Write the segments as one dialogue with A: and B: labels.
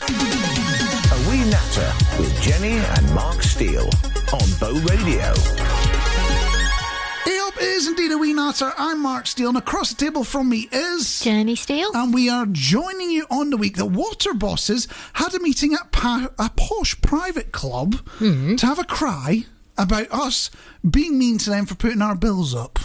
A: A Wee Natter with Jenny and Mark Steele on Bow Radio.
B: Hey up, it is indeed A Wee Natter. I'm Mark Steele, and across the table from me is
C: Jenny Steele.
B: And we are joining you on the week that water bosses had a meeting at a posh private club to have a cry about us being mean to them for putting our bills up.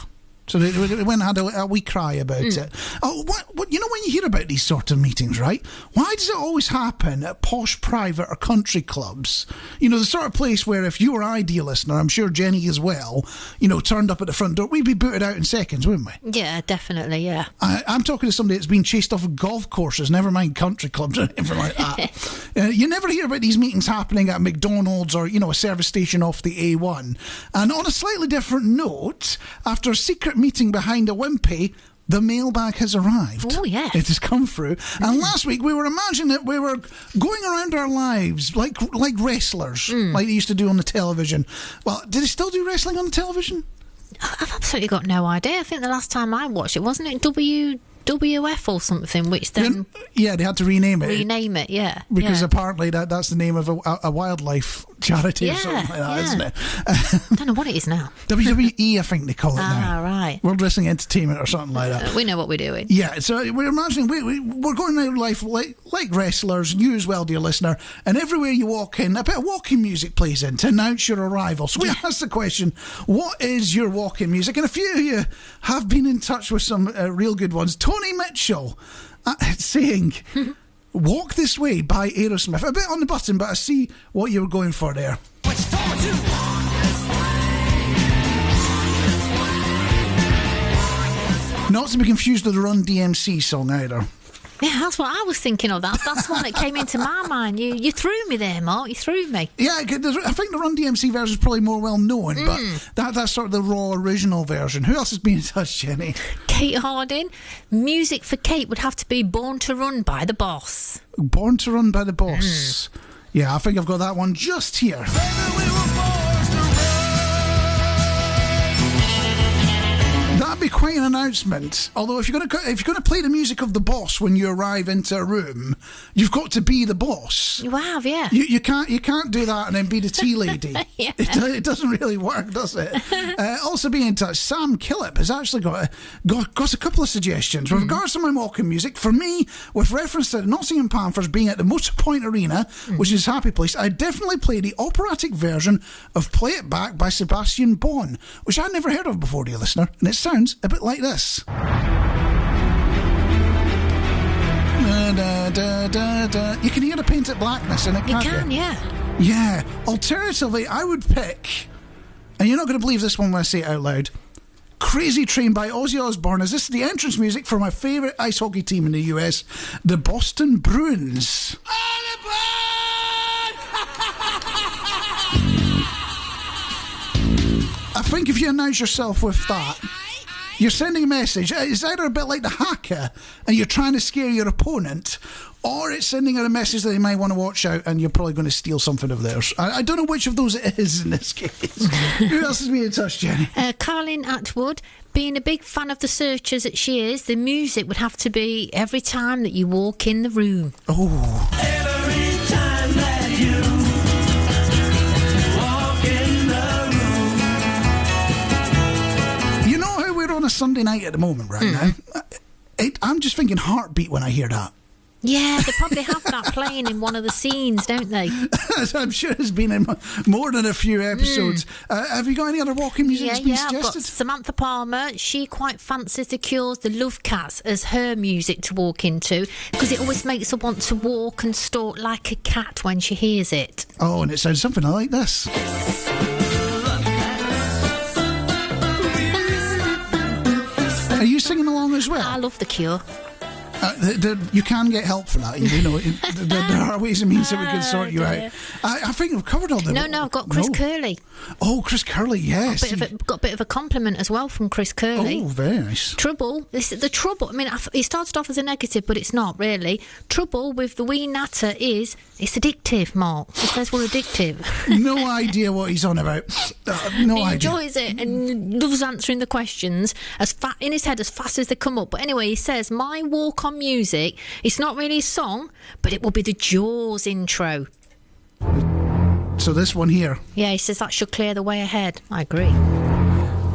B: So they went and had a wee cry about it. Oh, what? You know, when you hear about these sort of meetings, right? Why does it always happen at posh private or country clubs? You know, the sort of place where if you or I, dear listener, I'm sure Jenny as well, you know, turned up at the front door, we'd be booted out in seconds, wouldn't we?
C: Yeah, definitely, yeah.
B: I'm talking to somebody that's been chased off of golf courses, never mind country clubs or anything like that. You never hear about these meetings happening at McDonald's or, you know, a service station off the A1. And on a slightly different note, after a secret meeting behind a wimpy, the mailbag has arrived.
C: Oh, yeah.
B: It has come through. And last week we were imagining that we were going around our lives like wrestlers, like they used to do on the television. Well, do they still do wrestling on the television?
C: I've absolutely got no idea. I think the last time I watched it, wasn't it WWF or something, which then...
B: Yeah, they had to rename it.
C: Rename it, yeah.
B: Because apparently that's the name of a wildlife charity or something like that, isn't it?
C: I don't know what it is now.
B: WWE, I think they call it now.
C: Ah, right.
B: World Wrestling Entertainment or something like that.
C: We know what we're doing.
B: Yeah, so we're imagining we're going around life like wrestlers, you as well, dear listener, and everywhere you walk in, a bit of walking music plays in to announce your arrival. So we asked the question, what is your walking music? And a few of you have been in touch with some real good ones. Tony Mitchell saying... Walk This Way by Aerosmith. A bit on the button, but I see what you were going for there. Not to be confused with the Run DMC song either.
C: Yeah, that's what I was thinking of. That's one that came into my mind. You threw me there, Mark. You threw me.
B: Yeah, I think the Run DMC version is probably more well known, but that's sort of the raw original version. Who else has been in touch, Jenny?
C: Kate Harding. Music for Kate would have to be Born to Run by the Boss.
B: Born to Run by the Boss. Yeah, I think I've got that one just here. That'd be quite an announcement. Although if you're going to play the music of the boss when you arrive into a room, you've got to be the boss.
C: You have, yeah.
B: You can't do that and then be the tea lady.
C: Yeah.
B: It doesn't really work, does it? Also being in touch, Sam Killip has actually got a couple of suggestions with regards to my walking music. For me, with reference to the Nottingham Panthers being at the Motorpoint Arena, which is Happy Place, I definitely play the operatic version of Play It Back by Sebastian Bon, which I'd never heard of before, dear listener, and it sounds a bit like this. You can hear the painted blackness in it, can't you?
C: You can, yeah.
B: Yeah. Alternatively, I would pick, and you're not going to believe this one when I say it out loud, Crazy Train by Ozzy Osbourne, as this is the entrance music for my favourite ice hockey team in the US, the Boston Bruins. I think if you announce yourself with that, you're sending a message. It's either a bit like the hacker and you're trying to scare your opponent, or it's sending out a message that they might want to watch out and you're probably going to steal something of theirs. I don't know which of those it is in this case. Who else has been in touch, Jenny?
C: Carlin Atwood. Being a big fan of the Searchers that she is, the music would have to be Every Time That You Walk in the Room.
B: Oh.
D: Every time that you walk in the room.
B: You know how we're on a Sunday night at the moment right now? I'm just thinking Heartbeat when I hear that.
C: Yeah, they probably have that playing in one of the scenes, don't they?
B: I'm sure it's been in more than a few episodes. Have you got any other walking music that's been suggested?
C: I've got Samantha Palmer. She quite fancies the Cure's The Love Cats as her music to walk into because it always makes her want to walk and stalk like a cat when she hears it.
B: Oh, and it sounds something like this. Are you singing along as well?
C: I love the Cure.
B: You can get help for that. You know, there are ways and means that we can sort you out. I think we've covered all the...
C: No, I've got Chris Curley.
B: Oh, Chris Curley, yes.
C: Got a bit of a compliment as well from Chris Curley.
B: Oh, very nice.
C: Trouble. The trouble. I mean, it started off as a negative, but it's not really. Trouble with the Wee Natter is it's addictive, Mark. He says we're addictive.
B: No idea what he's on about. No idea.
C: He enjoys it and loves answering the questions in his head as fast as they come up. But anyway, he says, my walk on on music. It's not really a song, but it will be the Jaws intro.
B: So this one here.
C: Yeah, he says that should clear the way ahead. I agree.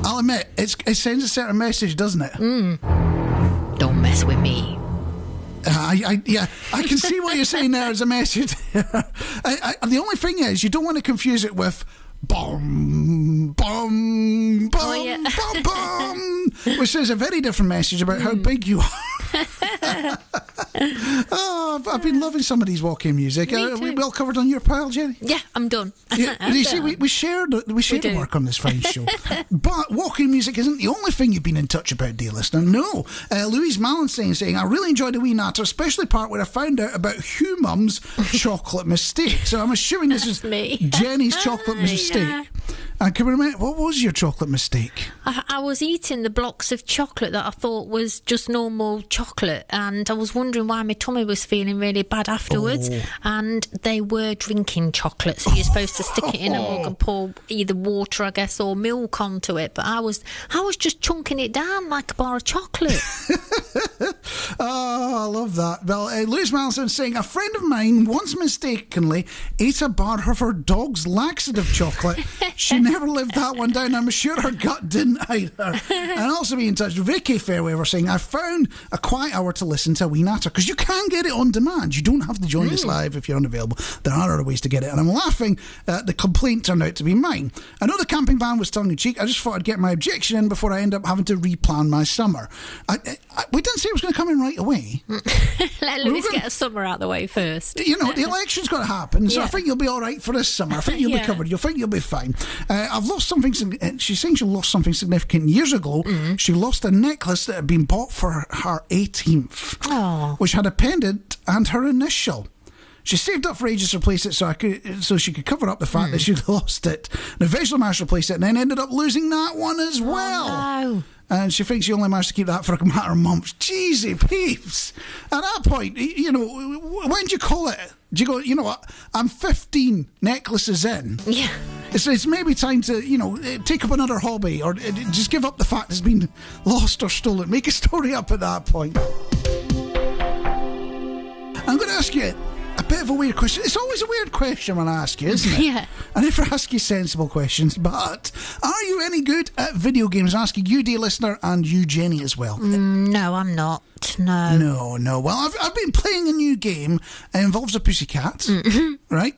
B: I'll admit, it sends a certain message, doesn't it?
C: Don't mess with me.
B: I can see what you're saying there as a message. The only thing is, you don't want to confuse it with bum, bum, bum,
C: Oh, yeah.
B: bum, bum, which is a very different message about how big you are. I've been loving some of these walking music.
C: Me
B: Are we
C: too.
B: well covered on your pile, Jenny?
C: Yeah, I'm done.
B: Yeah,
C: I'm
B: you see,
C: done.
B: we shared the
C: do.
B: work on this fine show. But walking music isn't the only thing you've been in touch about, dear listener. No. Louise Mallenstein saying, I really enjoyed A Wee Natter, especially the part where I found out about Hugh Mum's chocolate mistake. So I'm assuming this is
C: me.
B: Jenny's chocolate mistake.
C: Yeah.
B: And can we remember, what was your chocolate mistake?
C: I was eating the blocks of chocolate that I thought was just normal chocolate, and I was wondering why my tummy was feeling really bad afterwards. And they were drinking chocolate, so you're supposed to stick it in a mug and pour either water, I guess, or milk onto it. But I was just chunking it down like a bar of chocolate.
B: Oh, I love that. Well, Louise Mallinson saying, a friend of mine once mistakenly ate a bar of her dog's laxative chocolate. She never lived that one down. I'm sure her gut didn't either. And also be in touch with Vicky Fairway. We're saying, I found a quiet hour to listen to A Wee Natter, because you can get it on demand. You don't have to join us live if you're unavailable. There are other ways to get it. And I'm laughing the complaint turned out to be mine. I know the camping ban was tongue-in-cheek. I just thought I'd get my objection in before I end up having to replan my summer. We didn't say it was going to come in right away.
C: Let Louise get a summer out the way first.
B: You know, the election's got to happen, so I
C: Yeah.
B: think you'll be all right for this summer. I think you'll be
C: Yeah.
B: covered. You'll think you'll be fine. I've lost something. She's saying she lost something significant years ago. She lost a necklace that had been bought for her 18th,
C: Oh.
B: which had a pendant and her initial. She saved up for ages to replace it so she could cover up the fact that she'd lost it. And eventually managed to replace it, and then ended up losing that one as well.
C: No.
B: And she thinks she only managed to keep that for a matter of months. Jeezy peeps. At that point, you know, when do you call it? Do you go, you know what, I'm 15 necklaces in.
C: Yeah.
B: It's maybe time to, you know, take up another hobby, or just give up the fact it's been lost or stolen. Make a story up at that point. I'm going to ask you a bit of a weird question. It's always a weird question when I ask you, isn't it?
C: Yeah.
B: I never ask you sensible questions, but are you any good at video games? I'm asking you, dear listener, and you, Jenny, as well.
C: No, I'm not. No.
B: No. Well, I've been playing a new game. It involves a pussycat, right?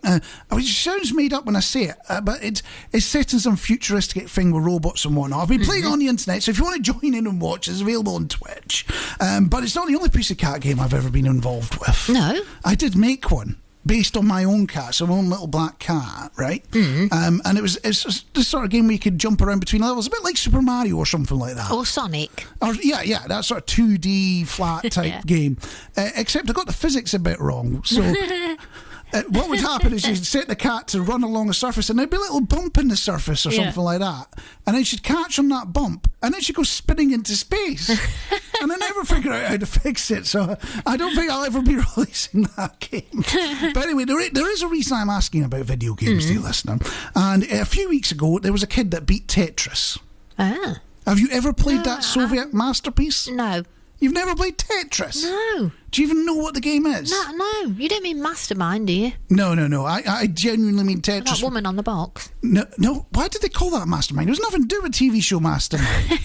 B: Which sounds made up when I say it, but it's set in some futuristic thing with robots and whatnot. I've been playing it on the internet, so if you want to join in and watch, it's available on Twitch. But it's not the only pussycat game I've ever been involved with.
C: No.
B: I did make one based on my own cat, so my own little black cat, right? And it's the sort of game where you could jump around between levels, a bit like Super Mario or something like that.
C: Or Sonic.
B: Or, yeah, that sort of 2D flat type
C: Yeah.
B: game. Except I got the physics a bit wrong. So what would happen is you'd set the cat to run along a surface, and there'd be a little bump in the surface or
C: Yeah.
B: something like that. And then she'd catch on that bump, and then she'd go spinning into space. And I never figured out how to fix it, so I don't think I'll ever be releasing that game. But anyway, there is a reason I'm asking about video games, dear listener. And a few weeks ago, there was a kid that beat Tetris.
C: Ah.
B: Have you ever played that Soviet masterpiece?
C: No.
B: You've never played Tetris?
C: No.
B: Do you even know what the game is?
C: No. You don't mean Mastermind, do you?
B: No. I genuinely mean Tetris.
C: That woman on the box.
B: No. Why did they call that Mastermind? It was nothing to do with TV show Mastermind.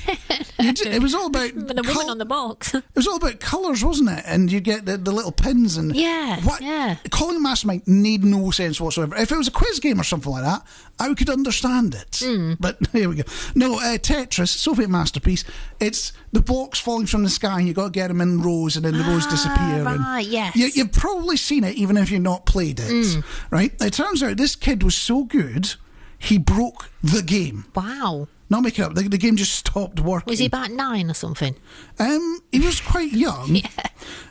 B: It was all about
C: The woman on the box.
B: It was all about colours, wasn't it? And you get the little pins and
C: Yeah,
B: What?
C: yeah.
B: Calling it Mastermind made no sense whatsoever. If it was a quiz game or something like that, I could understand it. But here we go. No, Tetris, Soviet masterpiece. It's the blocks falling from the sky, and you got to get them in rows, and then the rows disappear.
C: Right,
B: and
C: yes.
B: You've probably seen it, even if you've not played it. Right? It turns out this kid was so good, he broke the game.
C: Wow.
B: Not making up. The game just stopped working.
C: Was he about 9 or something?
B: He was quite young,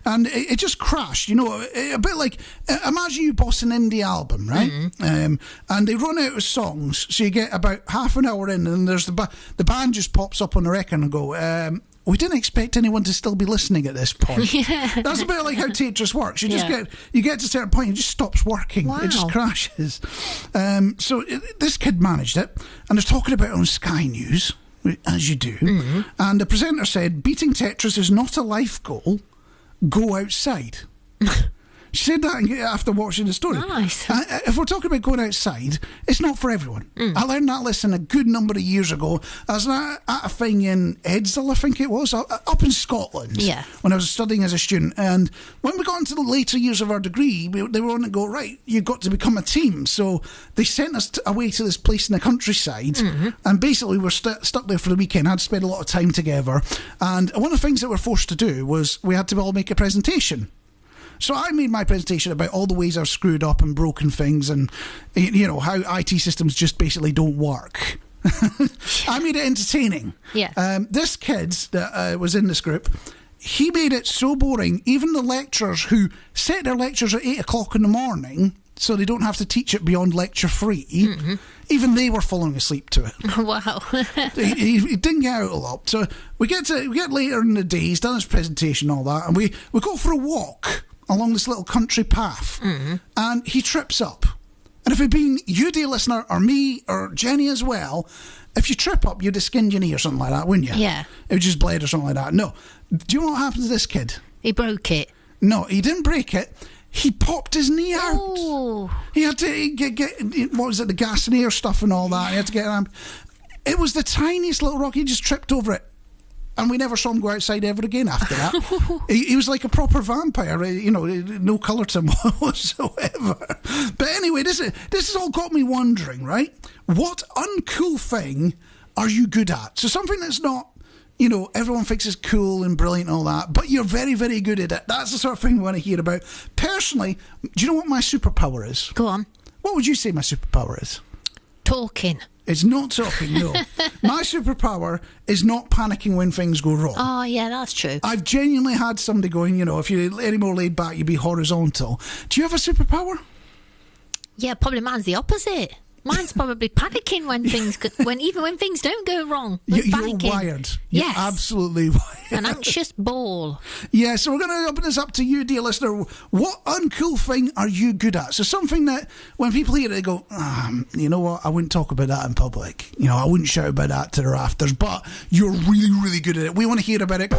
B: and it just crashed. You know, a bit like imagine you boss an indie album, right? And they run out of songs, so you get about half an hour in, and there's the band just pops up on the record and go. We didn't expect anyone to still be listening at this point. That's a bit like how Tetris works. You just get to a certain point, it just stops working.
C: Wow.
B: It just crashes. This kid managed it, and they're talking about it on Sky News, as you do. And the presenter said, beating Tetris is not a life goal. go outside. She said that after watching the story.
C: Nice.
B: If we're talking about going outside, it's not for everyone. I learned that lesson a good number of years ago. I was at a thing in Edsall, I think it was, up in Scotland, when I was studying as a student. And when we got into the later years of our degree, they were on to go, right, you've got to become a team. So they sent us away to this place in the countryside, and basically we were stuck there for the weekend. I had to spend a lot of time together. And one of the things that we were forced to do was we had to all make a presentation. So I made my presentation about all the ways I've screwed up and broken things, and how IT systems just basically don't work. I made it entertaining.
C: Yeah.
B: This kid that was in this group, he made it so boring. Even the lecturers who set their lectures at 8 o'clock in the morning, so they don't have to teach it beyond lecture 3, even they were falling asleep to it.
C: Wow.
B: he didn't get out a lot. So we get later in the day, he's done his presentation and all that, and we go for a walk along this little country path, and he trips up. And if it'd been you, dear listener, or me, or Jenny as well, if you trip up, you'd have skinned your knee or something like that, wouldn't you?
C: Yeah.
B: It would just bled or something like that. No. Do you know what happened to this kid?
C: He broke it.
B: No, he didn't break it. He popped his knee out.
C: Oh.
B: He had to get what was it, the gas and air stuff and all that. He had to get it was the tiniest little rock. He just tripped over it. And we never saw him go outside ever again after that. He was like a proper vampire, no colour to him whatsoever. But anyway, this has all got me wondering, right? What uncool thing are you good at? So something that's not, everyone thinks is cool and brilliant and all that, but you're very, very good at it. That's the sort of thing we want to hear about. Personally, do you know what my superpower is?
C: Go on.
B: What would you say my superpower is?
C: Talking.
B: It's not talking, no. My superpower is not panicking when things go wrong.
C: Oh, yeah, that's true.
B: I've genuinely had somebody going, if you're any more laid back, you'd be horizontal. Do you have a superpower?
C: Yeah, probably mine's the opposite. Mine's probably panicking when things even when things don't go wrong.
B: You're
C: panicking.
B: wired. You're
C: Yes.
B: absolutely wired.
C: An anxious ball.
B: Yeah, so we're going to open this up to you, dear listener. What uncool thing are you good at? So something that when people hear it, they go, you know what, I wouldn't talk about that in public. I wouldn't shout about that to the rafters, but you're really, really good at it. We want to hear about it.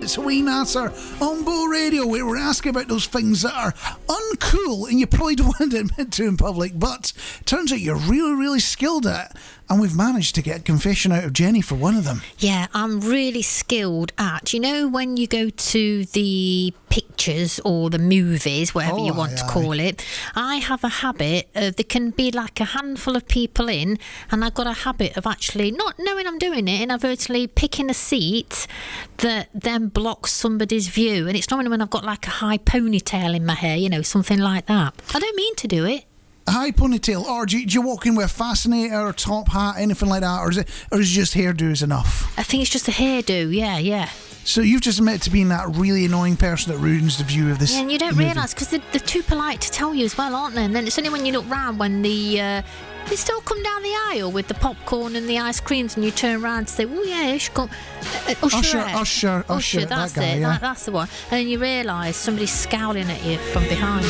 B: It's A Wee Natter on Bo Radio, where we're asking about those things that are uncool and you probably don't want to admit to in public, but it turns out you're really, really skilled at. And we've managed to get a confession out of Jenny for one of them.
C: Yeah, I'm really skilled at, when you go to the pictures or the movies, whatever you want to call it, I have a habit of, there can be like a handful of people in, and I've got a habit of actually not knowing I'm doing it, inadvertently picking a seat that then blocks somebody's view. And it's normally when I've got like a high ponytail in my hair, something like that. I don't mean to do it.
B: High ponytail, or do you walk in with a fascinator, top hat, anything like that, or is it just hairdos enough?
C: I think it's just a hairdo, yeah.
B: So you've just admitted to being that really annoying person that ruins the view of this.
C: Yeah, and you don't realise, because they're too polite to tell you as well, aren't they? And then it's only when you look round when they still come down the aisle with the popcorn and the ice creams, and you turn around to say, oh yeah, you should go. Usher,
B: that
C: that's
B: guy,
C: it,
B: yeah.
C: that's the one. And then you realise somebody's scowling at you from behind.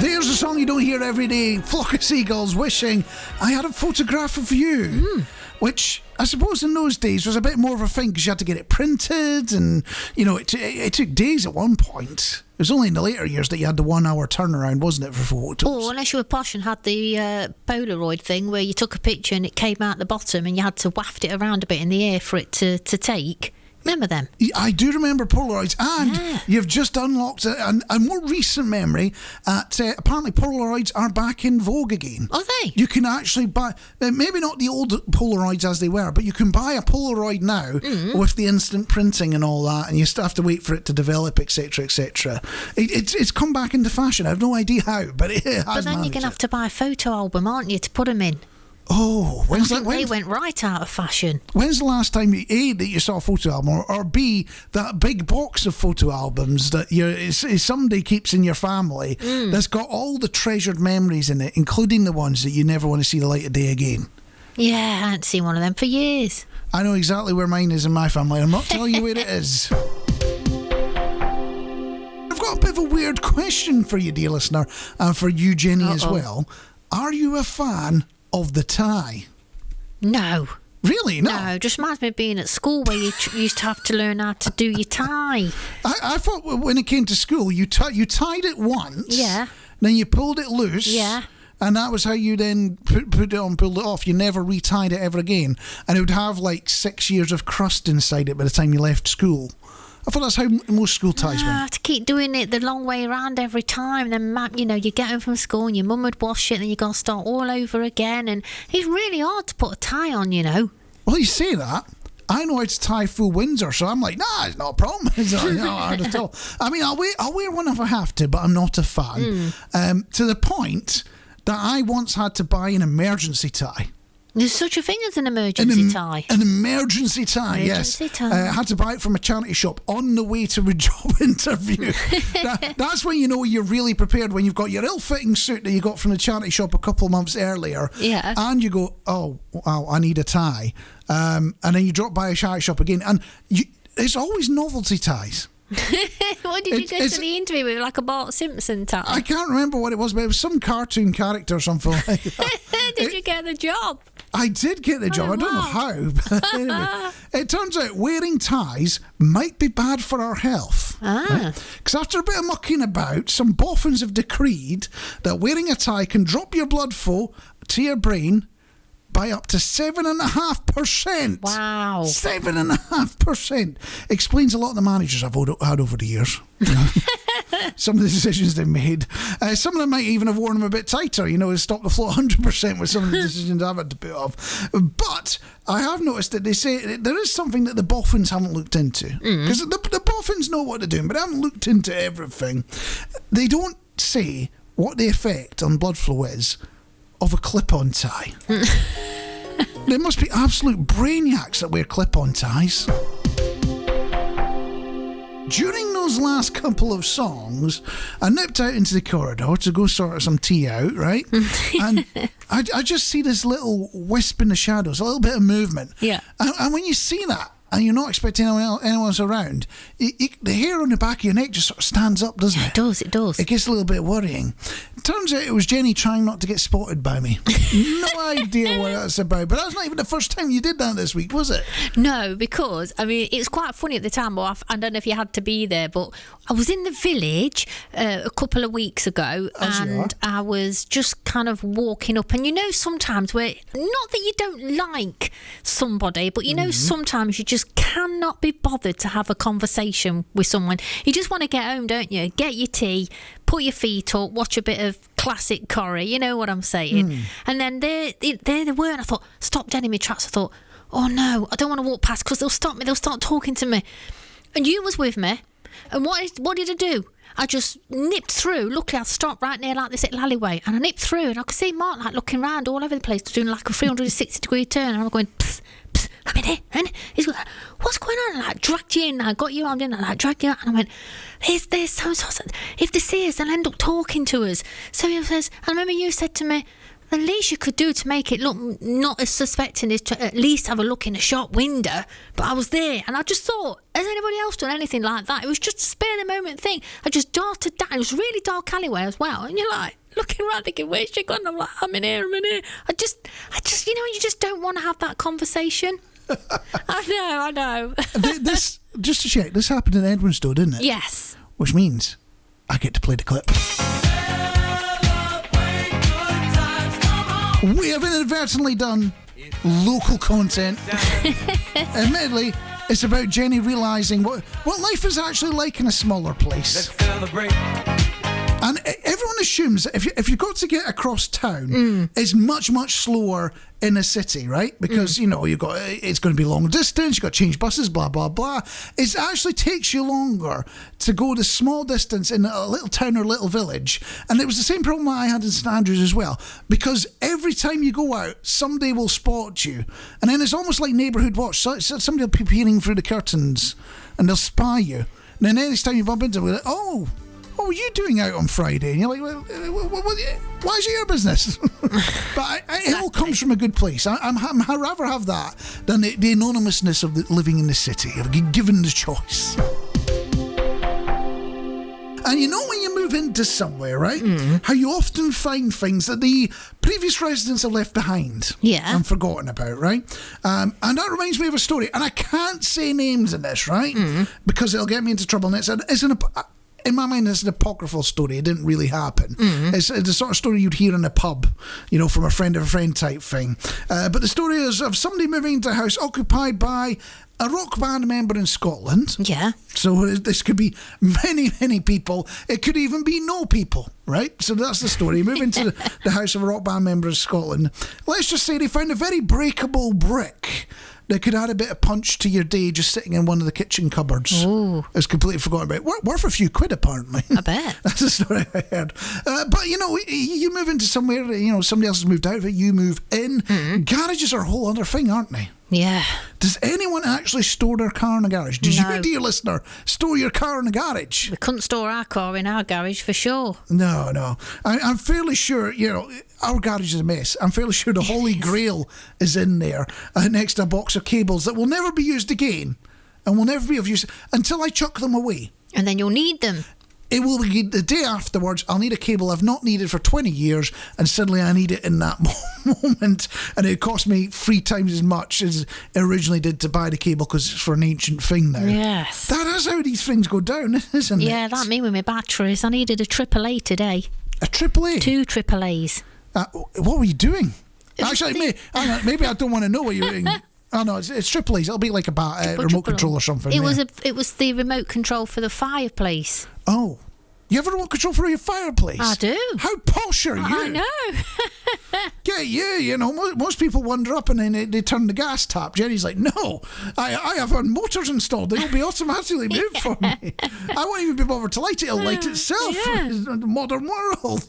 B: There's a song you don't hear every day. Flock of Seagulls wishing I had a photograph of you. Which I suppose in those days was a bit more of a thing because you had to get it printed, and it took days at one point. It was only in the later years that you had the 1 hour turnaround, wasn't it, for photos?
C: Or unless you were posh and had the Polaroid thing where you took a picture and it came out the bottom and you had to waft it around a bit in the air for it to take. Remember them?
B: I do remember Polaroids, and you've just unlocked a more recent memory. Apparently Polaroids are back in vogue again.
C: Are they?
B: You can actually buy, maybe not the old Polaroids as they were, but you can buy a Polaroid now with the instant printing and all that, and you still have to wait for it to develop, etc., etc. It's come back into fashion. I have no idea how, but it has.
C: But then you're going to have to buy a photo album, aren't you, to put them in?
B: Oh,
C: they went right out of fashion.
B: When's the last time that you saw a photo album, or B, that big box of photo albums that somebody keeps in your family that's got all the treasured memories in it, including the ones that you never want to see the light of day again?
C: Yeah, I haven't seen one of them for years.
B: I know exactly where mine is in my family. I'm not telling you where it is. I've got a bit of a weird question for you, dear listener, and for you, Jenny, as well. Are you a fan of the tie?
C: No.
B: Really? No.
C: No, just reminds me of being at school where you used to have to learn how to do your tie.
B: I thought when it came to school, you tied it once.
C: Yeah.
B: Then you pulled it loose.
C: Yeah.
B: And that was how you then put it on, pulled it off. You never retied it ever again. And it would have like 6 years of crust inside it by the time you left school. I thought that's how most school ties
C: I
B: went.
C: have to keep doing it the long way around every time. Then, you get home from school and your mum would wash it and you got to start all over again. And it's really hard to put a tie on,
B: Well, you say that. I know how to tie full Windsor, so I'm like, nah, it's not a problem. It's not hard at all. I mean, I'll wear one if I have to, but I'm not a fan. To the point that I once had to buy an emergency tie.
C: There's such a thing as an emergency tie.
B: An emergency tie,
C: Emergency
B: yes.
C: tie.
B: I had to buy it from a charity shop on the way to a job interview. That's when you know you're really prepared, when you've got your ill-fitting suit that you got from the charity shop a couple of months earlier.
C: Yeah.
B: And you go, oh, wow, I need a tie. And then you drop by a charity shop again. And it's always novelty ties.
C: What did you go to the interview with, like a Bart Simpson tie?
B: I can't remember what it was, but it was some cartoon character or something like that.
C: Did you get the job?
B: I did get the job.
C: Oh,
B: I don't know
C: wow.
B: how. But anyway, it turns out wearing ties might be bad for our health. Because after a bit of mucking about, some boffins have decreed that wearing a tie can drop your blood flow to your brain by up to 7.5%.
C: Wow.
B: 7.5%. Explains a lot of the managers I've had over the years. Some of the decisions they've made. Some of them might even have worn them a bit tighter, to stop the flow 100% with some of the decisions I've had to put off. But I have noticed that they say there is something that the boffins haven't looked into. Because the boffins know what they're doing, but they haven't looked into everything. They don't say what the effect on blood flow is of a clip-on tie. There must be absolute brainiacs that wear clip-on ties. During those last couple of songs, I nipped out into the corridor to go sort some tea out, right? And I just see this little wisp in the shadows, a little bit of movement.
C: Yeah.
B: And when you see that, and you're not expecting anyone else around, the hair on the back of your neck just sort of stands up, doesn't it?
C: It does.
B: It gets a little bit worrying. Turns out it was Jenny trying not to get spotted by me. No idea what that's about, but that's not even the first time you did that this week, was it?
C: No, because, it's quite funny at the time, but I don't know if you had to be there, but I was in the village a couple of weeks ago, and I was just kind of walking up, and sometimes where, not that you don't like somebody, but sometimes you just cannot be bothered to have a conversation with someone. You just want to get home, don't you? Get your tea, put your feet up, watch a bit of classic Corrie, you know what I'm saying? And then there they were, and I thought, stop dead in my tracks. I thought, oh no, I don't want to walk past because they'll stop me, they'll start talking to me. And you was with me, and what did I do? I just nipped through. Luckily, I stopped right near like this little alleyway, and I nipped through, and I could see Mark like looking around all over the place, doing like a 360-degree turn, and I'm going, psst, psst, I'm in here, and he's going, what's going on? And I dragged you in, I got you armed in, and I dragged you out, and I went, there's so. If they see us, they'll end up talking to us. So he says, I remember you said to me, the least you could do to make it look not as suspecting is to at least have a look in the shop window. But I was there, and I just thought, has anybody else done anything like that? It was just a spare the moment thing. I just darted down. It was a really dark alleyway as well, and you're like looking around thinking, where's she gone? I'm like, I'm in here. I just you just don't want to have that conversation. I know.
B: This, just to check, this happened in Edwinstowe, didn't it?
C: Yes.
B: Which means I get to play the clip. We have inadvertently done local content. Admittedly, it's about Jenny realising what life is actually like in a smaller place.
D: Let's celebrate.
B: And everyone assumes that if you've got to get across town, it's much, much slower in a city, right? Because, it's going to be long distance, you've got to change buses, blah, blah, blah. It actually takes you longer to go the small distance in a little town or little village. And it was the same problem I had in St Andrews as well. Because every time you go out, somebody will spot you. And then it's almost like neighbourhood watch. So somebody will be peering through the curtains and they'll spy you. And then next time you bump into them, they're like, oh, what were you doing out on Friday? And you're like, why is it your business? But it all comes from a good place. I'd rather have that than the anonymousness of living in the city, of given the choice. And when you move into somewhere, right? How you often find things that the previous residents have left behind and forgotten about, right? And that reminds me of a story, and I can't say names in this, right? Because it'll get me into trouble. And in my mind, it's an apocryphal story. It didn't really happen. It's the sort of story you'd hear in a pub, from a friend of a friend type thing. But the story is of somebody moving into a house occupied by a rock band member in Scotland. Yeah. So this could be many, many people. It could even be no people, right? So that's the story. Move into the house of a rock band member in Scotland. Let's just say they found a very breakable brick that could add a bit of punch to your day just sitting in one of the kitchen cupboards. Ooh. It's completely forgotten about. Worth a few quid, apparently.
C: I bet.
B: That's the story I heard. But, you move into somewhere, somebody else has moved out of it, you move in. Garages are a whole other thing, aren't they?
C: Yeah.
B: Does anyone actually store their car in a garage? Did you, dear listener, store your car in a garage?
C: We couldn't store our car in our garage for sure.
B: No. I'm fairly sure, our garage is a mess. I'm fairly sure the Holy Grail is in there next to a box of cables that will never be used again and will never be of use until I chuck them away.
C: And then you'll need them.
B: It will be the day afterwards. I'll need a cable I've not needed for 20 years, and suddenly I need it in that moment, and it cost me 3 times as much as it originally did to buy the cable because it's for an ancient thing now.
C: Yes.
B: That is how these things go down, isn't it?
C: Yeah, like me with my batteries. I needed a AAA today.
B: A AAA? 2
C: AAAs.
B: What were you doing? Actually, maybe I don't want to know what you're doing. Oh no, it's AAAs. It'll be like a remote control or something.
C: It was the remote control for the fireplace.
B: Oh, you have a remote control for your fireplace?
C: I do.
B: How posh are you?
C: I know.
B: Get you. Most people wander up and then they turn the gas tap. Jenny's like, no, I have motors installed. They will be automatically moved for me. I won't even be bothered to light it. It'll light itself.
C: Yeah.
B: It's the modern world.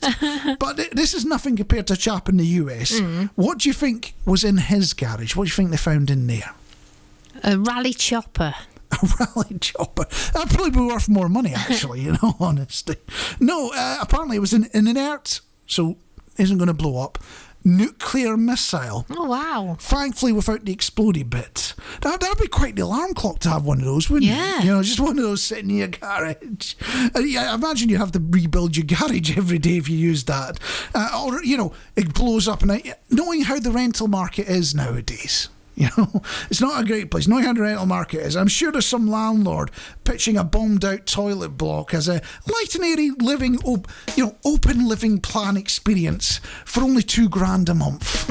B: But this is nothing compared to a chap in the US. What do you think was in his garage? What do you think they found in there?
C: A rally chopper.
B: A rally chopper. That'd probably be worth more money, actually, in all honesty. No, apparently it was an inert, so isn't going to blow up, nuclear missile.
C: Oh, wow.
B: Thankfully, without the exploded bit. That'd be quite the alarm clock to have one of those, wouldn't it? Just one of those sitting in your garage. I imagine you'd have to rebuild your garage every day if you used that. Or, it blows up. And knowing how the rental market is nowadays, it's not a great place. Knowing how the rental market is, I'm sure there's some landlord pitching a bombed out toilet block as a light and airy living, open living plan experience for only $2,000 a month.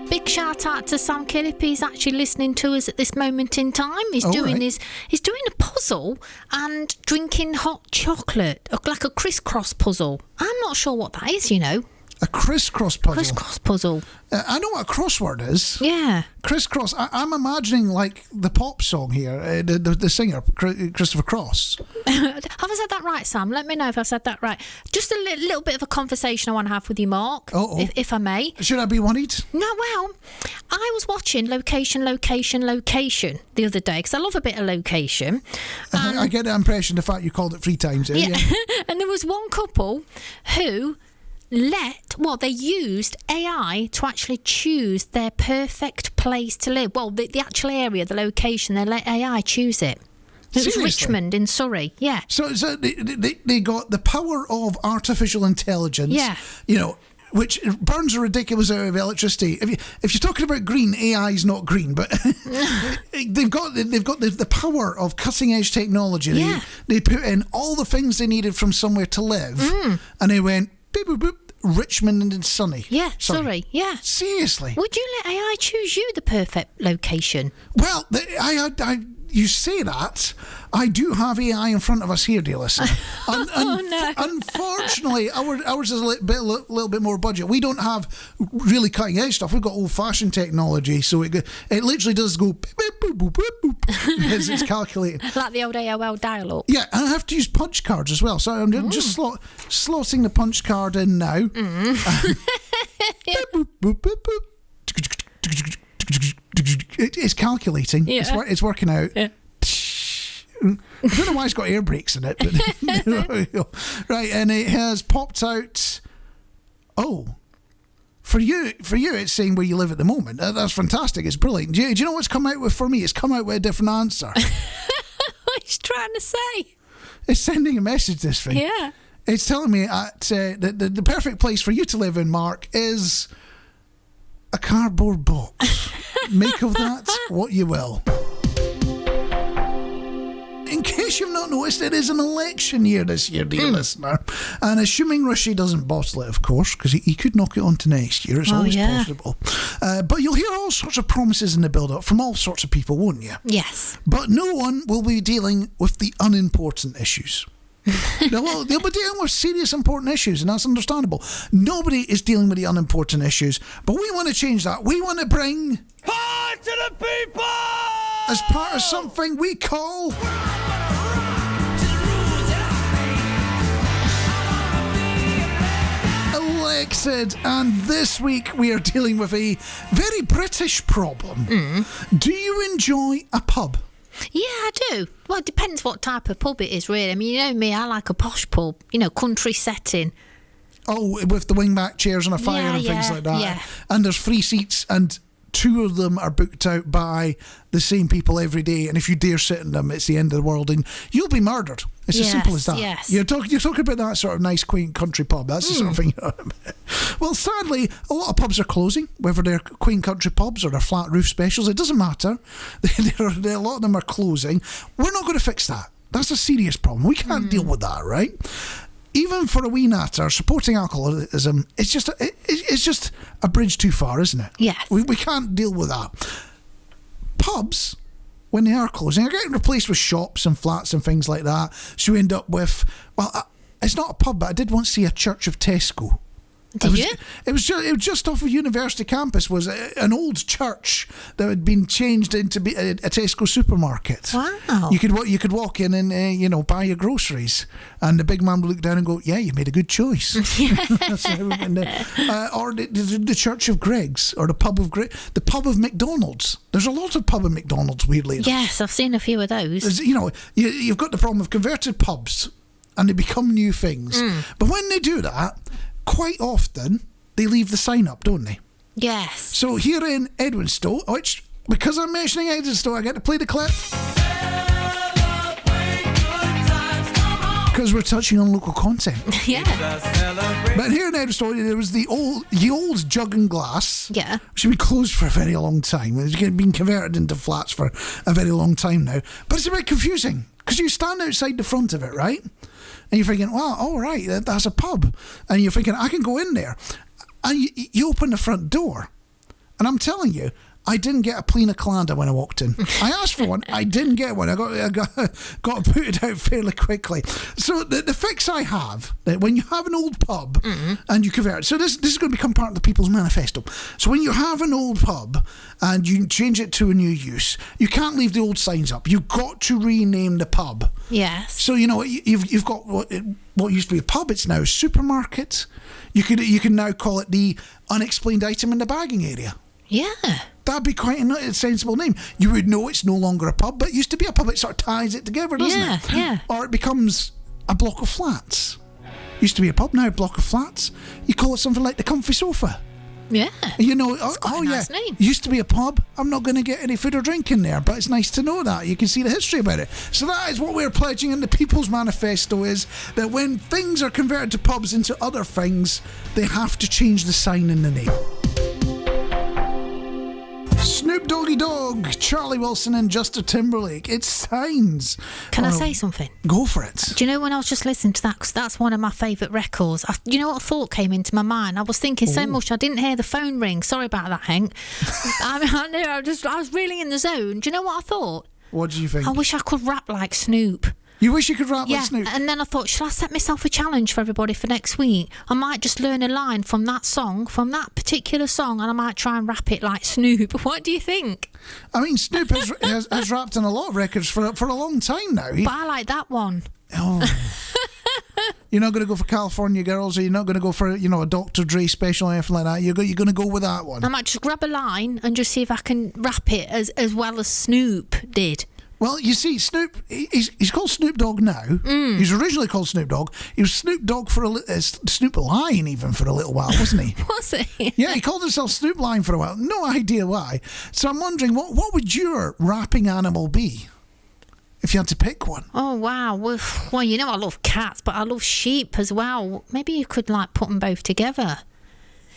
C: Big shout out to Sam Killip. He's actually listening to us at this moment in time. He's doing a puzzle and drinking hot chocolate, like a crisscross puzzle. I'm not sure what that is,
B: A crisscross puzzle.
C: Crisscross puzzle.
B: I know what a crossword is.
C: Yeah.
B: Crisscross. I'm imagining like the pop song here, the singer, Christopher Cross.
C: Have I said that right, Sam? Let me know if I've said that right. Just a little bit of a conversation I want to have with you, Mark, if I may.
B: Should I be worried?
C: No, well, I was watching Location the other day because I love a bit of location.
B: I get the impression the fact you called it 3 times. Yeah.
C: And there was one couple who they used AI to actually choose their perfect place to live. Well, the actual area, the location, they let AI choose it. It was Richmond in Surrey, yeah. So
B: they got the power of artificial intelligence, which burns a ridiculous amount of electricity. If you're talking about green, AI is not green, but they've got the power of cutting edge technology.
C: Yeah.
B: They put in all the things they needed from somewhere to live, and they went boop boop boop. Richmond and Sunny.
C: Yeah, Surrey. Yeah.
B: Seriously.
C: Would you let AI choose you the perfect location?
B: Well, you say that. I do have AI in front of us here, dear listener.
C: No.
B: Unfortunately, ours is a little bit more budget. We don't have really cutting edge stuff. We've got old fashioned technology, so it literally does go beep, beep, boop, boop, boop, boop, as it's calculating.
C: Like the old AOL dial-up.
B: Yeah, and I have to use punch cards as well. So I'm just slotting the punch card in now. Boop, boop, boop, boop, boop. It's calculating.
C: Yeah.
B: It's working out.
C: Yeah.
B: I don't know why it's got air brakes in it, but right, and it has popped out. Oh, for you, it's saying where you live at the moment. That's fantastic. It's brilliant. Do you know what's come out with for me? It's come out with a different answer.
C: What he's trying to say?
B: is sending a message this week.
C: Yeah.
B: It's telling me the perfect place for you to live in, Mark, is a cardboard box. Make of that what you will. In case you've not noticed, it is an election year this year, dear listener. And assuming Rishi doesn't bottle it, of course, because he could knock it on to next year. It's always possible. But you'll hear all sorts of promises in the build-up from all sorts of people, won't you?
C: Yes.
B: But no one will be dealing with the unimportant issues. They'll be dealing with serious, important issues, and that's understandable. Nobody is dealing with the unimportant issues, but we want to change that. We want to bring
D: Power to the people!
B: as part of something we call Elected, and this week we are dealing with a very British problem. Do you enjoy a pub?
C: Yeah, I do. Well, it depends what type of pub it is, really. I mean, you know me, I like a posh pub, country setting.
B: Oh, with the wingback chairs and a fire and things like that.
C: Yeah.
B: And there's free seats, and 2 of them are booked out by the same people every day, and if you dare sit in them, it's the end of the world, and you'll be murdered. It's as simple as that.
C: Yes.
B: You're talking about that sort of nice, quaint country pub. That's the sort of thing. Well, sadly, a lot of pubs are closing, whether they're quaint country pubs or they're flat roof specials. It doesn't matter. A lot of them are closing. We're not going to fix that. That's a serious problem. We can't deal with that, right? Even for a wee natter, supporting alcoholism, it's just a bridge too far, isn't it?
C: Yes.
B: We can't deal with that. Pubs, when they are closing, are getting replaced with shops and flats and things like that. So you end up with, it's not a pub, but I did once see a Church of Tesco.
C: Did you?
B: It was just off of university campus. Was an old church that had been changed into a Tesco supermarket.
C: Wow!
B: You could walk in and buy your groceries, and the big man would look down and go, "Yeah, you made a good choice." That's how it went down. Or the Church of Greg's, or the pub of McDonald's. There's a lot of pub and McDonald's, weirdly enough.
C: Yes, I've seen a few of those.
B: You've got the problem of converted pubs, and they become new things. But when they do that, quite often they leave the sign up, don't they?
C: Yes.
B: So here in Edwinstowe, which, because I'm mentioning Edwinstowe, I get to play the clip. Because we're touching on local content.
C: Yeah.
B: But here in Edwinstowe, there was the old Jug and Glass.
C: Yeah.
B: Which had been closed for a very long time. It's been converted into flats for a very long time now. But it's a bit confusing, because you stand outside the front of it, right? And you're thinking, wow, all right, that's a pub. And you're thinking, I can go in there. And you open the front door. And I'm telling you, I didn't get a Pina Colada when I walked in. I asked for one. I didn't get one. I got to put it out fairly quickly. So the fix I have, that when you have an old pub and you convert it, so this is going to become part of the People's Manifesto. So when you have an old pub and you change it to a new use, you can't leave the old signs up. You've got to rename the pub.
C: Yes.
B: So you've got what used to be a pub. It's now a supermarket. You can now call it the unexplained item in the bagging area.
C: Yeah.
B: That'd be quite a sensible name. You would know it's no longer a pub, but it used to be a pub. It sort of ties it together, doesn't it?
C: Yeah.
B: Or it becomes a block of flats. Used to be a pub, now a block of flats. You call it something like the Comfy Sofa.
C: Yeah.
B: It's
C: quite a nice name.
B: Used to be a pub. I'm not going to get any food or drink in there, but it's nice to know that. You can see the history about it. So that is what we're pledging in the People's Manifesto, is that when things are converted to pubs into other things, they have to change the sign in the name. Snoop Doggy Dogg, Charlie Wilson and Justin Timberlake. It's signs.
C: Can I say something?
B: Go for it.
C: Do you know, when I was just listening to that, because that's one of my favourite records, you know what thought came into my mind? I was thinking so much I didn't hear the phone ring. Sorry about that, Hank. I was really in the zone. Do you know what I thought?
B: What do you think?
C: I wish I could rap like Snoop.
B: You wish you could rap like Snoop?
C: And then I thought, shall I set myself a challenge for everybody for next week? I might just learn a line from that song, from that particular song, and I might try and rap it like Snoop. What do you think?
B: I mean, Snoop has rapped on a lot of records for a long time now.
C: But I like that one.
B: Oh. You're not going to go for California Girls, or you're not going to go for a Dr. Dre special or anything like that. You're going to go with that one.
C: I might just grab a line and just see if I can rap it as well as Snoop did.
B: Well, you see, Snoop, he's called Snoop Dogg now. He's originally called Snoop Dogg. He was Snoop Dogg Snoop Lion even for a little while, wasn't he?
C: Was he?
B: Yeah, he called himself Snoop Lion for a while. No idea why. So I'm wondering, what would your rapping animal be? if you had to pick one?
C: Oh, wow. Well, you know I love cats, but I love sheep as well. Maybe you could, like, put them both together.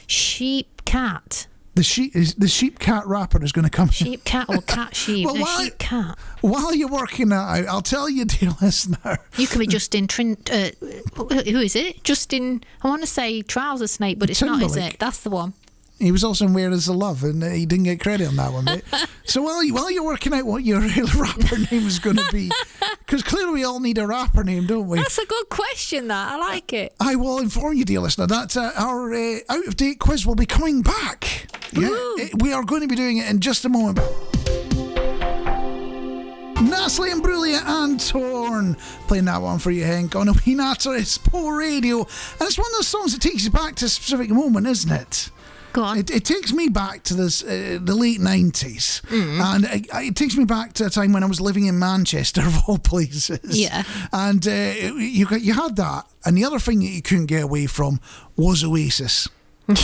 C: Sheep, cat.
B: The sheep cat rapper is going to come.
C: Sheep cat or cat sheep?
B: Well,
C: Sheep cat.
B: While you're working that out, I'll tell you, dear listener.
C: You can be Justin who is it? Justin, I want to say Trouser Snake, but it's
B: Timberlake.
C: not, is it? That's the one.
B: He was also in Where Is the Love, and he didn't get credit on that one. Mate. So while you're working out what your rapper name is going to be, because clearly we all need a rapper name, don't we?
C: That's a good question, that. I like it.
B: I will inform you, dear listener, that our out-of-date quiz will be coming back. Yeah, we are going to be doing it in just a moment. Natalie and Brulia and Torn playing that one for you, Hank, on A Wee Natter. It's Paul Radio, and it's one of those songs that takes you back to a specific moment, isn't it?
C: Go on.
B: It takes me back to this the late 90s, and it takes me back to a time when I was living in Manchester, of all places.
C: Yeah.
B: And you had that, and the other thing that you couldn't get away from was Oasis.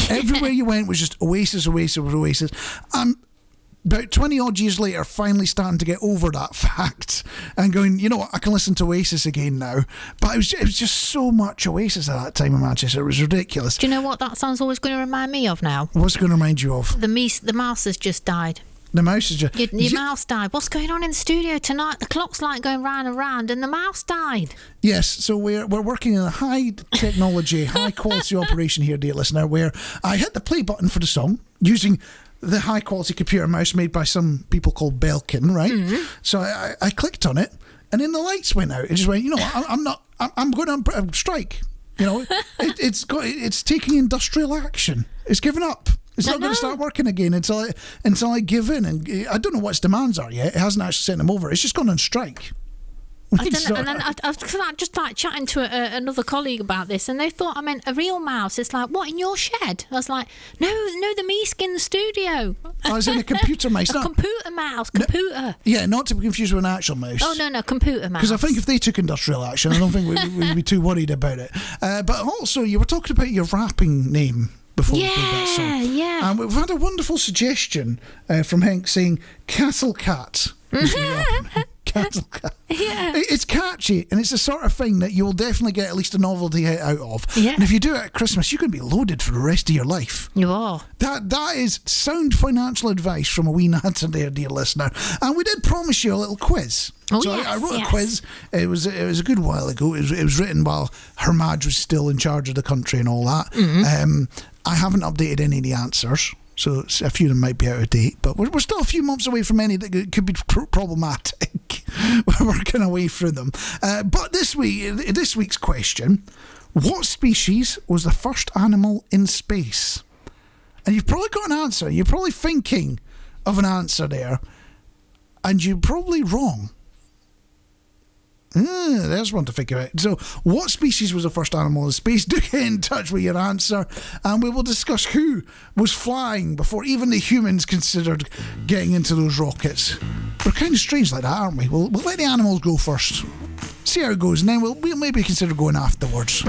B: Everywhere you went was just Oasis, Oasis, Oasis. About 20 odd years later, finally starting to get over that fact and going, you know what, I can listen to Oasis again now. But it was just so much Oasis at that time in Manchester. It was ridiculous.
C: Do you know what that song's always going to remind me of now?
B: What's it going to remind you of?
C: The mouse has just died.
B: The mouse is just...
C: Your mouse died. What's going on in the studio tonight? The clock's like going round and round, and the mouse died.
B: Yes, so we're working in a high technology, high quality operation here, dear listener, where I hit the play button for the song using the high quality computer mouse made by some people called Belkin, right? Mm-hmm. So I clicked on it, and then the lights went out. It just went, you know what, I'm going on strike. You know, it's taking industrial action. It's given up. It's not going to start working again until I give in. And I don't know what its demands are yet. It hasn't actually sent them over. It's just gone on strike.
C: I don't know. And then I was just like chatting to another colleague about this, and they thought I meant a real mouse. It's like, what, in your shed? I was like, no, the meesk in the studio.
B: I was in a computer mouse.
C: Computer mouse, computer.
B: Yeah, not to be confused with an actual mouse.
C: Oh, no, computer mouse.
B: Because I think if they took industrial action, I don't think we'd be too worried about it. But also, you were talking about your rapping name before we played that song.
C: Yeah.
B: And we've had a wonderful suggestion from Hank saying Cattle Cat. Cattle Cat. Yeah. It's catchy, and it's the sort of thing that you will definitely get at least a novelty hit out of. Yeah. And if you do it at Christmas, you can be loaded for the rest of your life.
C: You are.
B: That is sound financial advice from A Wee Natter there, dear listener. And we did promise you a little quiz.
C: Oh,
B: so
C: yes,
B: I wrote a quiz. It was a good while ago. It was written while Her Maj was still in charge of the country and all that. Mm-hmm. I haven't updated any of the answers, so a few of them might be out of date, but we're still a few months away from any that could be problematic. We're working our way through them. But this week's question: what species was the first animal in space? And you've probably got an answer. You're probably thinking of an answer there, and you're probably wrong. There's one to think about. So, what species was the first animal in space? Do get in touch with your answer, and we will discuss who was flying before even the humans considered getting into those rockets. We're kind of strange like that, aren't we? We'll let the animals go first, see how it goes, and then we'll maybe consider going afterwards.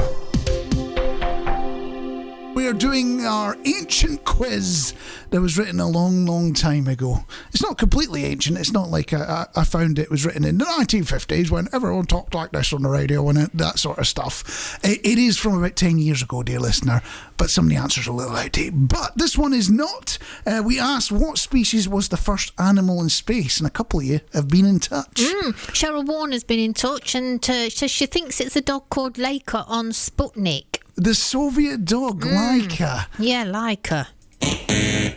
B: We are doing our ancient quiz that was written a long, long time ago. It's not completely ancient. It's not like I found it was written in the 1950s when everyone talked like this on the radio and that sort of stuff. It is from about 10 years ago, dear listener, but some of the answers are a little outdated. But this one is not. We asked what species was the first animal in space, and a couple of you have been in touch.
C: Cheryl Warner's been in touch, and says she thinks it's a dog called Laika on Sputnik.
B: The Soviet dog, Laika.
C: Yeah, Laika.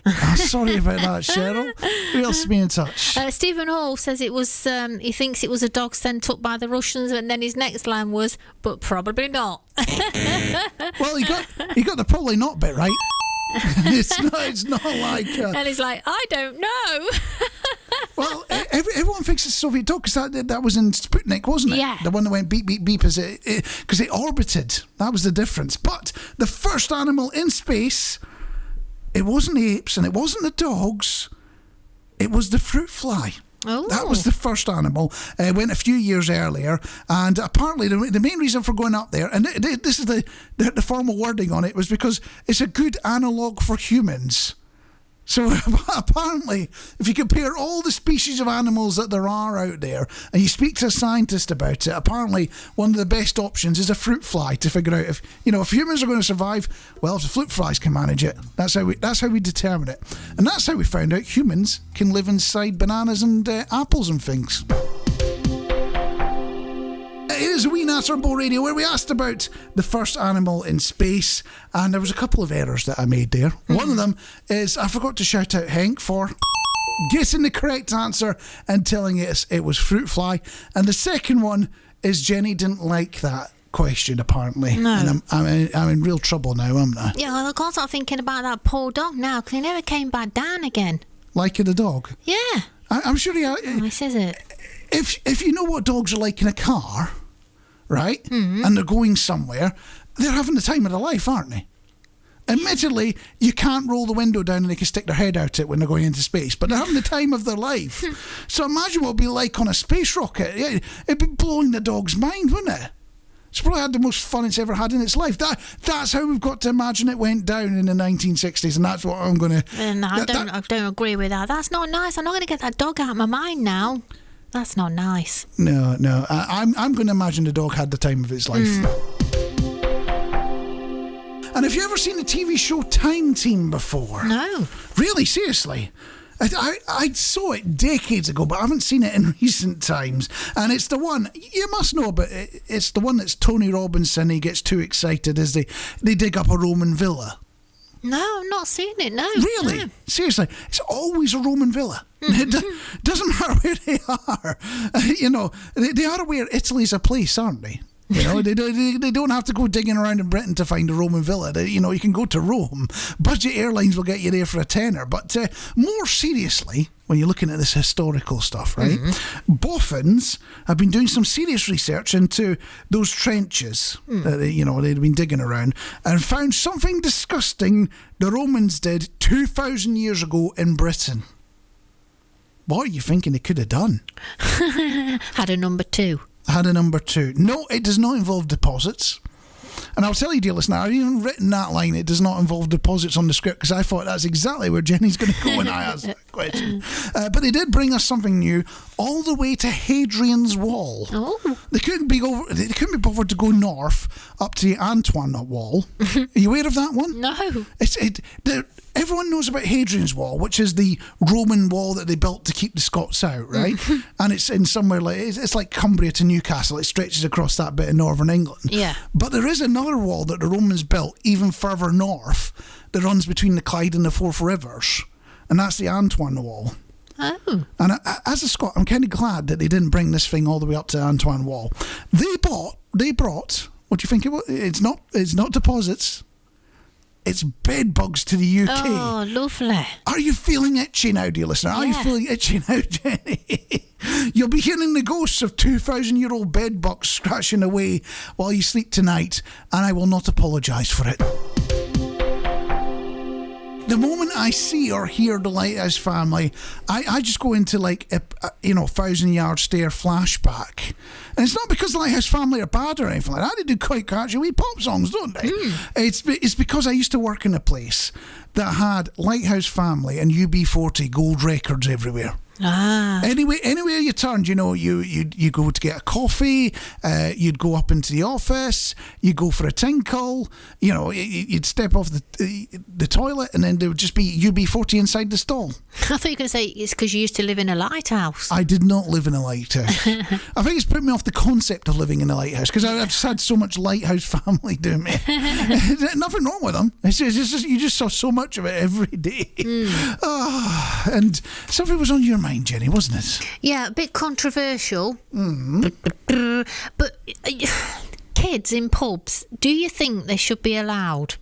B: I'm sorry about that, Cheryl. Who else has been in touch?
C: Stephen Hall says it was. He thinks it was a dog sent up by the Russians, and then his next line was, "But probably not."
B: Well, he got the probably not bit right. It's not like.
C: And he's like, I don't know.
B: Well, everyone thinks it's a Soviet dog because that was in Sputnik, wasn't it?
C: Yeah.
B: The one that went beep, beep, beep as because it orbited. That was the difference. But the first animal in space, it wasn't the apes and it wasn't the dogs. It was the fruit fly.
C: Oh.
B: That was the first animal. Went a few years earlier, and apparently the main reason for going up there, and this is the formal wording on it, was because it's a good analogue for humans. So apparently, if you compare all the species of animals that there are out there, and you speak to a scientist about it, apparently one of the best options is a fruit fly to figure out if humans are going to survive. Well, if the fruit flies can manage it, that's how we determine it, and that's how we found out humans can live inside bananas and apples and things. It is A Wee Natter on Bow Radio, where we asked about the first animal in space, and there was a couple of errors that I made there. One of them is I forgot to shout out Henk for guessing the correct answer and telling us it was fruit fly. And the second one is Jenny didn't like that question, apparently.
C: No.
B: And I'm in real trouble now, am I?
C: Yeah, well, of course I'm thinking about that poor dog now, because he never came back down again.
B: Like the dog?
C: Yeah.
B: I'm sure he...
C: This is it.
B: If you know what dogs are like in a car, right, and they're going somewhere, they're having the time of their life, aren't they? Admittedly, you can't roll the window down and they can stick their head out it when they're going into space, but they're having the time of their life. So imagine what it'd be like on a space rocket. It'd be blowing the dog's mind, wouldn't it? It's probably had the most fun it's ever had in its life. That's how we've got to imagine it went down in the 1960s, and that's what I'm going to...
C: I don't agree with that. That's not nice. I'm not going to get that dog out of my mind now. That's not nice.
B: No. I'm going to imagine the dog had the time of its life. And have you ever seen the TV show Time Team before?
C: No.
B: Really? Seriously? I saw it decades ago, but I haven't seen it in recent times. And it's the one, you must know, but it's the one that's Tony Robinson. He gets too excited as they dig up a Roman villa.
C: No, I'm not seeing it, no.
B: Really?
C: No.
B: Seriously? It's always a Roman villa. It doesn't matter where they are. They are aware Italy's a place, aren't they? They don't have to go digging around in Britain to find a Roman villa. You can go to Rome. Budget airlines will get you there for a tenner. But more seriously, when you're looking at this historical stuff, right? Boffins have been doing some serious research into those trenches that they'd been digging around, and found something disgusting the Romans did 2,000 years ago in Britain. What are you thinking they could have done?
C: Had a number two.
B: No, it does not involve deposits. And I'll tell you, dear listener, I've even written that line, it does not involve deposits on the script, because I thought that's exactly where Jenny's going to go when I ask that question. But they did bring us something new, all the way to Hadrian's Wall.
C: Oh.
B: They couldn't be bothered to go north up to the Antoine Wall. Are you aware of that one?
C: No.
B: Everyone knows about Hadrian's Wall, which is the Roman wall that they built to keep the Scots out, right? And it's in somewhere like it's like Cumbria to Newcastle. It stretches across that bit of northern England.
C: Yeah.
B: But there is another wall that the Romans built even further north that runs between the Clyde and the Forth rivers, and that's the Antoine Wall.
C: Oh.
B: And as a Scot, I'm kind of glad that they didn't bring this thing all the way up to the Antoine Wall. They brought. What do you think it was? It's not deposits. It's bed bugs to the UK.
C: Oh, lovely.
B: Are you feeling itchy now, dear listener? Are you feeling itchy now, Jenny? You'll be hearing the ghosts of 2,000-year-old bed bugs scratching away while you sleep tonight, and I will not apologise for it. The moment I see or hear the Lighthouse Family, I just go into like a 1,000-yard stare flashback. And it's not because the Lighthouse Family are bad or anything like that. They do quite catchy wee pop songs, don't they? It's because I used to work in a place that had Lighthouse Family and UB40 gold records everywhere. Anywhere you turned, you go to get a coffee, you'd go up into the office, you'd go for a tinkle, you'd step off the toilet, and then there would just be UB40 inside the stall.
C: I thought you were going to say it's because you used to live in a lighthouse.
B: I did not live in a lighthouse. I think it's put me off the concept of living in a lighthouse, because I've just had so much Lighthouse Family doing me. Nothing wrong with them. It's just you just saw so much of it every day. And something was on your mind, Jenny, wasn't it?
C: Yeah, a bit controversial. But kids in pubs, do you think they should be allowed?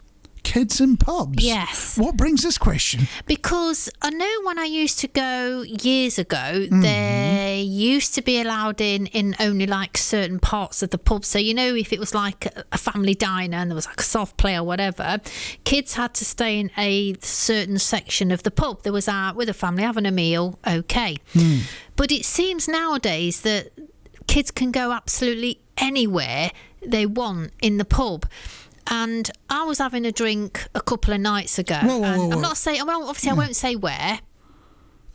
B: Kids in pubs?
C: Yes.
B: What brings this question?
C: Because I know when I used to go years ago, they used to be allowed in only like certain parts of the pub. So, if it was like a family diner and there was like a soft play or whatever, kids had to stay in a certain section of the pub. There was out with a family having a meal, okay. But it seems nowadays that kids can go absolutely anywhere they want in the pub. And I was having a drink a couple of nights ago.
B: Whoa.
C: I'm not saying, well, obviously I won't say where.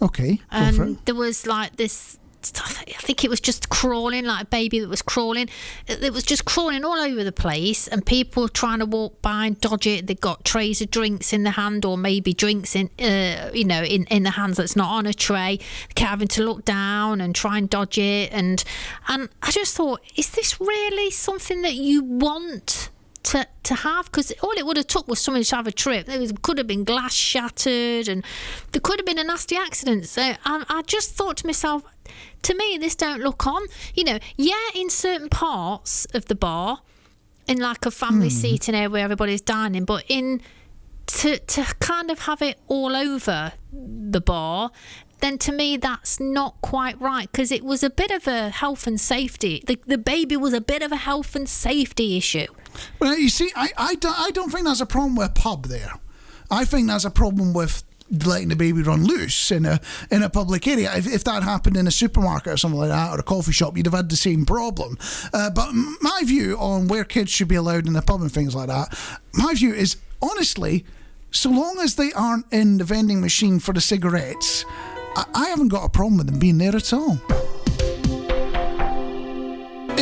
B: Okay, go for it.
C: There was like this, I think it was just crawling, like a baby that was crawling. It was just crawling all over the place, and people were trying to walk by and dodge it. They got trays of drinks in the hand, or maybe drinks in the hands that's not on a tray. They kept having to look down and try and dodge it, and I just thought, is this really something that you want to have? Because all it would have took was somebody to have a trip. There could have been glass shattered, and there could have been a nasty accident. So I just thought to myself, to me, this don't look on. In certain parts of the bar, in like a family seating area where everybody's dining, but to kind of have it all over the bar, then to me that's not quite right, because it was a bit of a health and safety. The baby was a bit of a health and safety issue.
B: Well, you see, I don't think that's a problem with a pub there. I think that's a problem with letting the baby run loose in a public area. If that happened in a supermarket or something like that, or a coffee shop, you'd have had the same problem. But my view on where kids should be allowed in the pub and things like that, my view is, honestly, so long as they aren't in the vending machine for the cigarettes, I haven't got a problem with them being there at all.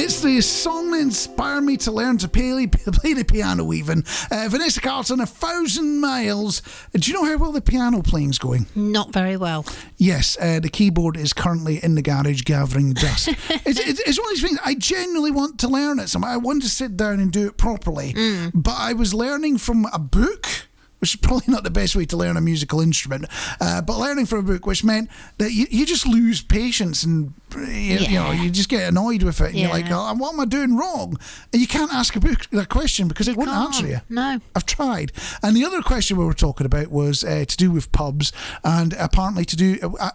B: It's the song that inspired me to learn to play the piano even. Vanessa Carlton, 1,000 Miles. Do you know how well the piano playing's going?
C: Not very well.
B: Yes, the keyboard is currently in the garage gathering dust. It's one of these things, I genuinely want to learn it. I want to sit down and do it properly. But I was learning from a book, which is probably not the best way to learn a musical instrument, but learning from a book, which meant that you just lose patience, and you just get annoyed with it, and you're like, oh, what am I doing wrong? And you can't ask a book that question because it won't answer you.
C: No.
B: I've tried. And the other question we were talking about was to do with pubs, and apparently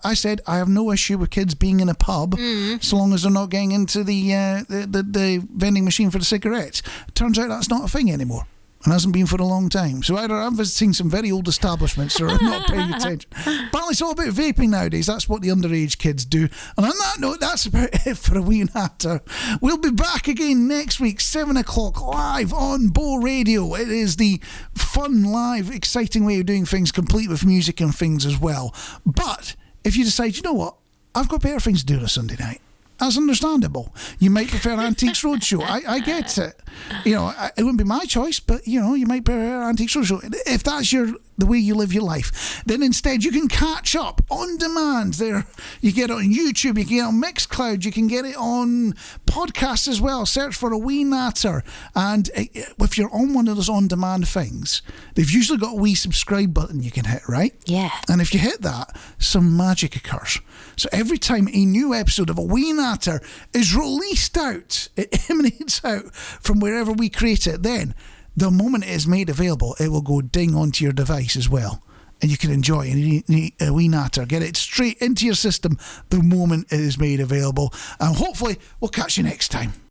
B: I said I have no issue with kids being in a pub so long as they're not getting into the vending machine for the cigarettes. Turns out that's not a thing anymore. And hasn't been for a long time. So either I'm visiting some very old establishments or I'm not paying attention. Apparently it's all about vaping nowadays. That's what the underage kids do. And on that note, that's about it for A Wee Natter. We'll be back again next week, 7 o'clock, live on Bo Radio. It is the fun, live, exciting way of doing things, complete with music and things as well. But if you decide, you know what, I've got better things to do on a Sunday night, that's understandable. You might prefer Antiques Roadshow. I get it. It wouldn't be my choice, but you might prefer Antiques Roadshow. If that's the way you live your life, then instead you can catch up on demand. There, you get it on YouTube, you can get it on Mixcloud, you can get it on podcasts as well. Search for A Wee Natter, and if you're on one of those on-demand things, they've usually got a wee subscribe button you can hit, right?
C: Yeah.
B: And if you hit that, some magic occurs. So every time a new episode of A Wee Natter is released out, it emanates out from wherever we create it, then the moment it is made available, it will go ding onto your device as well. And you can enjoy A Wee Natter. Get it straight into your system the moment it is made available. And hopefully we'll catch you next time.